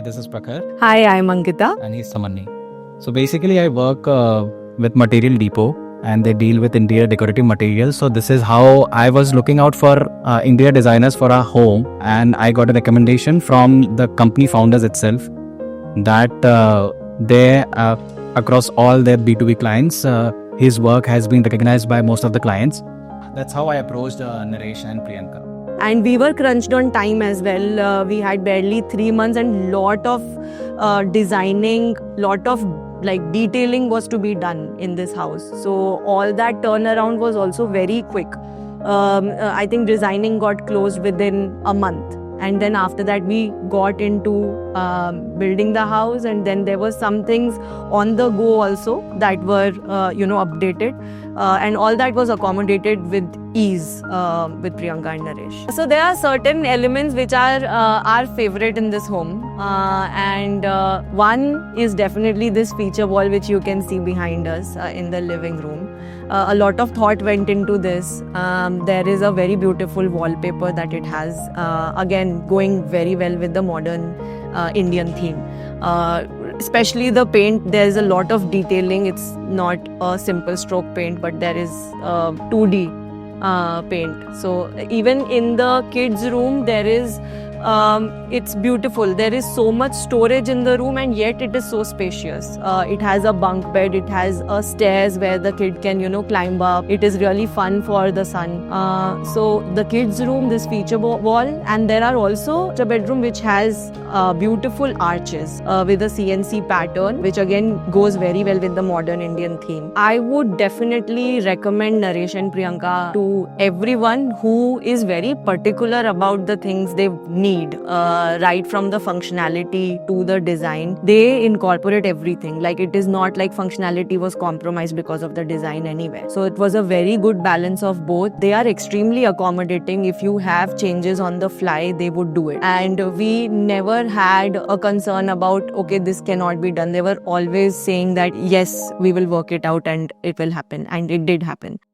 this is Prakhar Hi, I'm Ankita. and he's Samanni. So basically, I work with Material Depot and they deal with interior decorative materials. So this is how I was looking out for interior designers for our home, and I got a recommendation from the company founders itself that they across all their B2B clients, his work has been recognized by most of the clients. That's how I approached Naresh and Priyanka. And we were crunched on time as well. We had barely 3 months and lot of designing, lot of detailing was to be done in this house. So all that turnaround was also very quick. I think designing got closed within a month. And then after that we got into building the house, and then there were some things on the go also that were updated, and all that was accommodated with ease with Priyanka and Naresh. So there are certain elements which are our favorite in this home, and one is definitely this feature wall which you can see behind us in the living room. A lot of thought went into this. There is a very beautiful wallpaper that it has, again going very well with the modern Indian theme. Especially the paint, there is a lot of detailing. It's not a simple stroke paint, but there is 2D paint. So even in the kids' room, there is it's beautiful. There is so much storage in the room, and yet it is so spacious. It has a bunk bed, it has a stairs where the kid can climb up. It is really fun for the son. So the kids room, this feature wall, and there are also a bedroom which has beautiful arches with a CNC pattern, which again goes very well with the modern Indian theme. I would definitely recommend Naresh and Priyanka to everyone who is very particular about the things they need, right from the functionality to the design. They incorporate everything. Like, it is not like functionality was compromised because of the design anywhere. So it was a very good balance of both. They are extremely accommodating. If you have changes on the fly, they would do it. And we never had a concern about, okay, this cannot be done. They were always saying that, yes, we will work it out and it will happen. And it did happen.